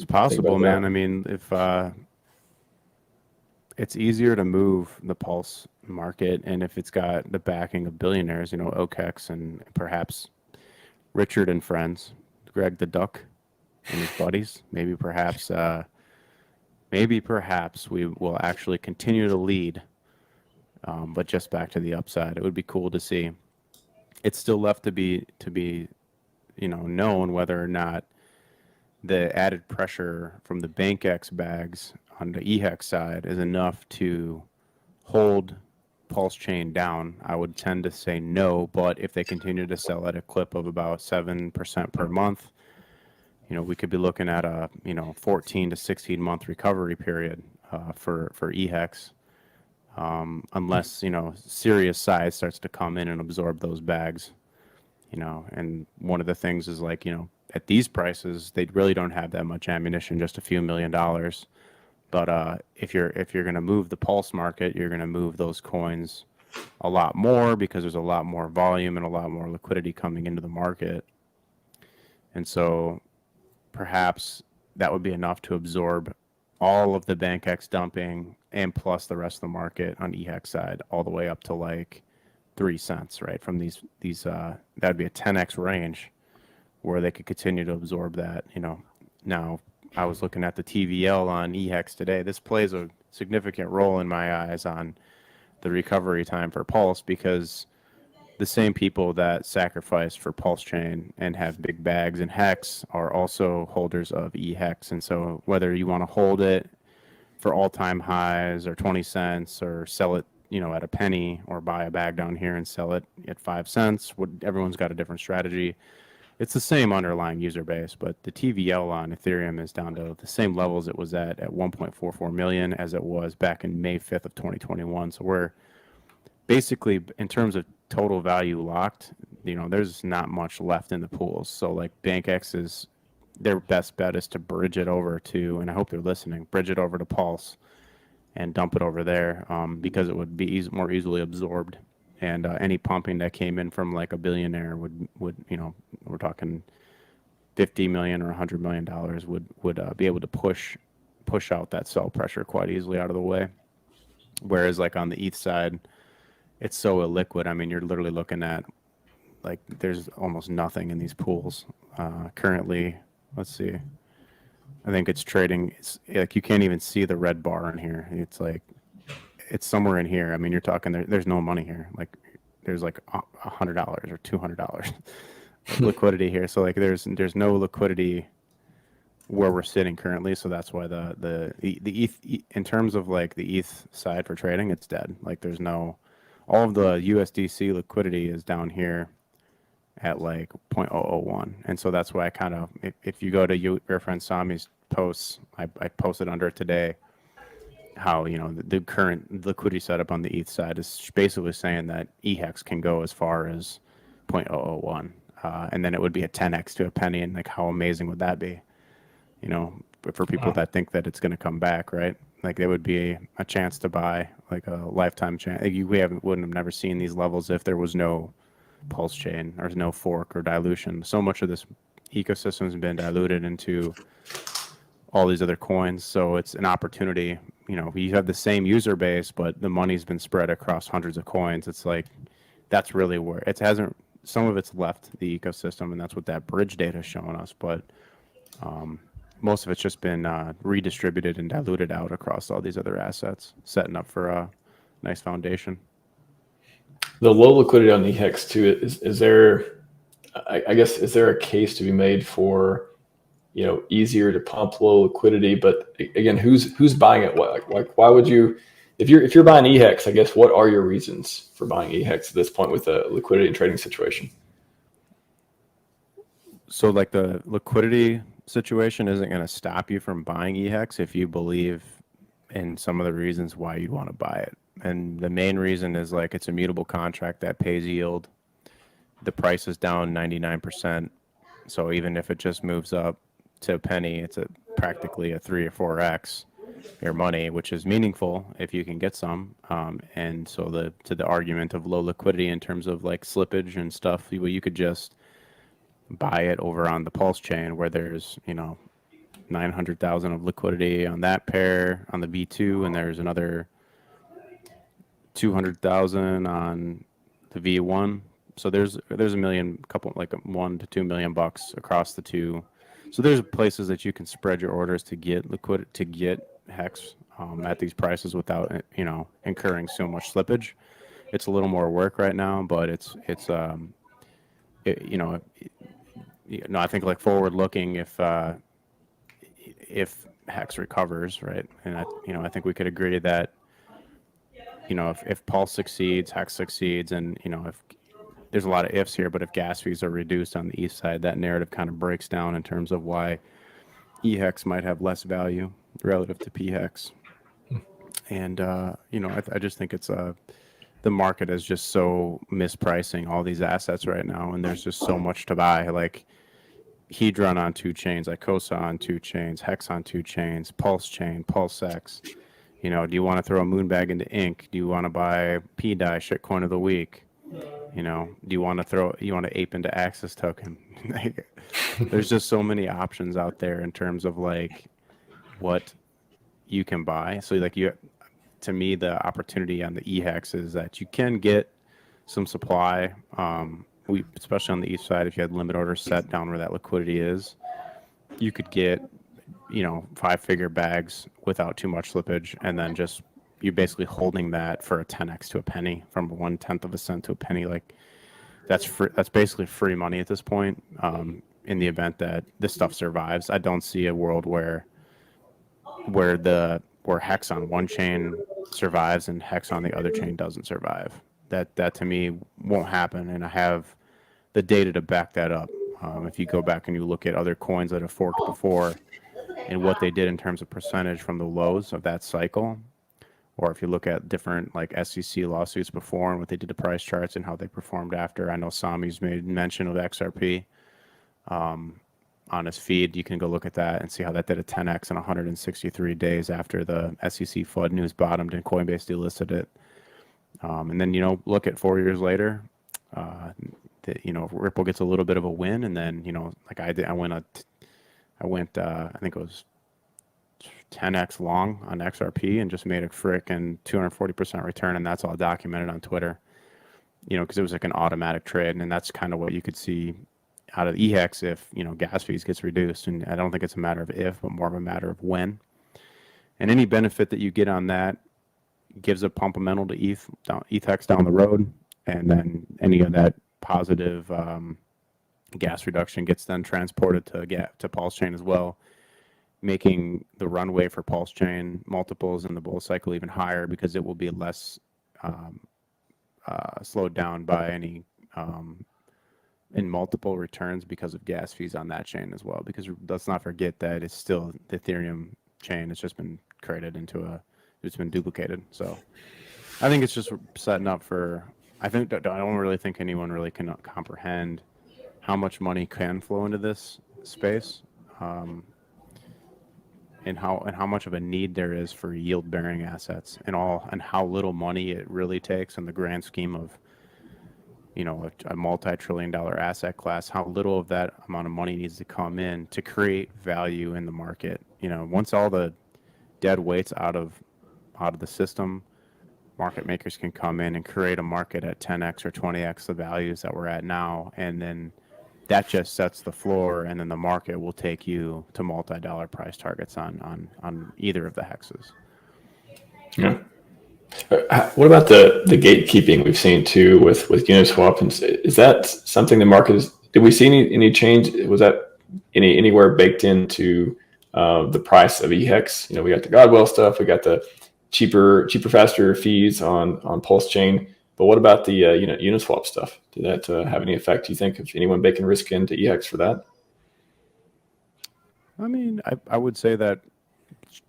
It's possible, about that? man. I mean, if it's easier to move the pulse market, and if it's got the backing of billionaires, OKEX and perhaps Richard and friends, Greg the Duck and his buddies, maybe perhaps we will actually continue to lead, but just back to the upside. It would be cool to see. It's still left to be known whether or not the added pressure from the BankX bags on the EHEX side is enough to hold PulseChain down. I would tend to say no, but if they continue to sell at a clip of about 7% per month, we could be looking at a 14 to 16 month recovery period for EHEX, unless serious size starts to come in and absorb those bags. And one of the things is like, at these prices, they really don't have that much ammunition, just a few $1 million. But if you're going to move the pulse market, you're going to move those coins a lot more because there's a lot more volume and a lot more liquidity coming into the market. And so perhaps that would be enough to absorb all of the BankX dumping and plus the rest of the market on EHEX side, all the way up to like 3 cents, right? From these that'd be a 10x range where they could continue to absorb that. Now I was looking at the TVL on EHEX today. This plays a significant role in my eyes on the recovery time for Pulse, because the same people that sacrifice for PulseChain and have big bags in HEX are also holders of EHEX. And so whether you want to hold it for all-time highs or 20 cents or sell it at a penny, or buy a bag down here and sell it at 5 cents, everyone's got a different strategy. It's the same underlying user base, but the TVL on Ethereum is down to the same levels it was at 1.44 million as it was back in May 5th of 2021. So we're basically, in terms of total value locked, there's not much left in the pools. So like BankX is, their best bet is to bridge it over to, and I hope they're listening, bridge it over to Pulse and dump it over there, because it would be more easily absorbed. And any pumping that came in from like a billionaire would we're talking 50 million or $100 million would be able to push out that sell pressure quite easily out of the way. Whereas like on the ETH side, it's so illiquid. I mean, you're literally looking at like there's almost nothing in these pools currently. Let's see. I think it's trading. It's like you can't even see the red bar in here. It's like it's somewhere in here. I mean, you're talking there's no money here. Like there's like $100 or $200 liquidity here. So like there's no liquidity where we're sitting currently. So that's why the ETH, in terms of like the ETH side for trading, it's dead. Like there's no, all of the USDC liquidity is down here at like 0.001. And so that's why I kind of, if you go to your friend Sami's posts, I posted under it today how, the current liquidity setup on the ETH side is basically saying that EHEX can go as far as 0.001. And then it would be a 10x to a penny. And like, how amazing would that be? For people that think that it's going to come back, right? Like there would be a chance to buy like a lifetime chance. Like wouldn't have never seen these levels if there was no pulse chain or no fork or dilution. So much of this ecosystem has been diluted into all these other coins. So it's an opportunity. You have the same user base, but the money's been spread across hundreds of coins. It's like, that's really where it hasn't, some of it's left the ecosystem, and that's what that bridge data is showing us. But most of it's just been redistributed and diluted out across all these other assets, setting up for a nice foundation. The low liquidity on the HEX too, is there, I guess, is there a case to be made for, easier to pump low liquidity? But again, who's buying it? Like why would you, if you're buying EHEX, I guess, what are your reasons for buying EHEX at this point with the liquidity and trading situation? So like the liquidity situation isn't going to stop you from buying EHEX if you believe in some of the reasons why you'd want to buy it. And the main reason is like it's a mutable contract that pays yield. The price is down 99%. So even if it just moves up to a penny, it's practically a 3 or 4x your money, which is meaningful if you can get some. And so to the argument of low liquidity in terms of like slippage and stuff, you could just buy it over on the Pulse chain where there's, 900,000 of liquidity on that pair on the V2, and there's another 200,000 on the V1. So there's a million, couple like $1 to $2 million across the two. So there's places that you can spread your orders to get HEX at these prices without incurring so much slippage. It's a little more work right now, but I think like forward looking, if HEX recovers, right, and I think we could agree that if Pulse succeeds, HEX succeeds, and if there's a lot of ifs here, but if gas fees are reduced on the east side, that narrative kind of breaks down in terms of why EHEX might have less value relative to PHEX. And I just think it's the market is just so mispricing all these assets right now, and there's just so much to buy. Like Hedron on 2 chains, Icosa on 2 chains, HEX on 2 chains, PulseChain, PulseX. Do you want to throw a moonbag into ink? Do you want to buy PDAI, shitcoin of the week? Do you want to ape into Axis token? There's just so many options out there in terms of like what you can buy. So like to me, the opportunity on the EHEX is that you can get some supply. Especially on the east side, if you had limit orders set down where that liquidity is, you could get 5-figure bags without too much slippage, and then just you're basically holding that for a 10x to a penny, from 1/10 of a cent to a penny. Like that's free, that's basically free money at this point. In the event that this stuff survives, I don't see a world where HEX on one chain survives and HEX on the other chain doesn't survive. That to me won't happen, and I have the data to back that up. If you go back and you look at other coins that have forked before and what they did in terms of percentage from the lows of that cycle, or if you look at different like SEC lawsuits before and what they did to price charts and how they performed after. I know Sami's made mention of XRP on his feed. You can go look at that and see how that did a 10x in 163 days after the SEC FUD news bottomed and Coinbase delisted it. And then look at 4 years later, Ripple gets a little bit of a win, and then like I did, I went I think it was 10x long on XRP and just made a frickin' 240% return, and that's all documented on Twitter. Because it was like an automatic trade, and that's kind of what you could see out of EHEX if gas fees gets reduced. And I don't think it's a matter of if, but more of a matter of when. And any benefit that you get on that gives a pumpamental to ETHEX down the road, and then any of that positive gas reduction gets then transported to PulseChain as well, making the runway for PulseChain multiples in the bull cycle even higher, because it will be less slowed down by any in multiple returns because of gas fees on that chain as well. Because let's not forget that it's still the Ethereum chain. It's just been created it's been duplicated. So I think it's just setting up for, I don't really think anyone really can comprehend how much money can flow into this space, and how much of a need there is for yield bearing assets, and how little money it really takes in the grand scheme of a multi-trillion-dollar asset class. How little of that amount of money needs to come in to create value in the market. Once all the dead weight's out of the system, market makers can come in and create a market at 10x or 20x the values that we're at now, and then that just sets the floor, and then the market will take you to multi-dollar price targets on either of the hexes. Yeah. What about the gatekeeping we've seen too with Uniswap? Is that something the market is? Did we see any change? Was that anywhere baked into the price of EHEX? We got the Godwell stuff. We got the cheaper, faster fees on PulseChain. But what about the Uniswap stuff? Did that have any effect? Do you think, if anyone baking risk into EHEX for that? I mean, I would say that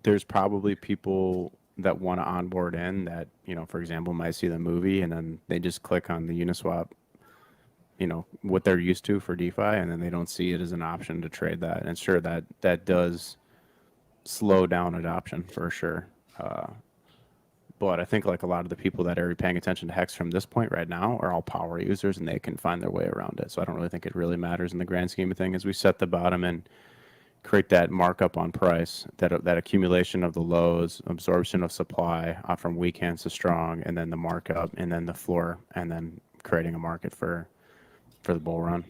there's probably people that want to onboard in that, for example, might see the movie and then they just click on the Uniswap, what they're used to for DeFi, and then they don't see it as an option to trade that. And sure, that does slow down adoption for sure. But I think like a lot of the people that are paying attention to HEX from this point right now are all power users, and they can find their way around it. So I don't really think it really matters in the grand scheme of things. As we set the bottom and create that markup on price, that accumulation of the lows, absorption of supply from weak hands to strong, and then the markup, and then the floor, and then creating a market for the bull run.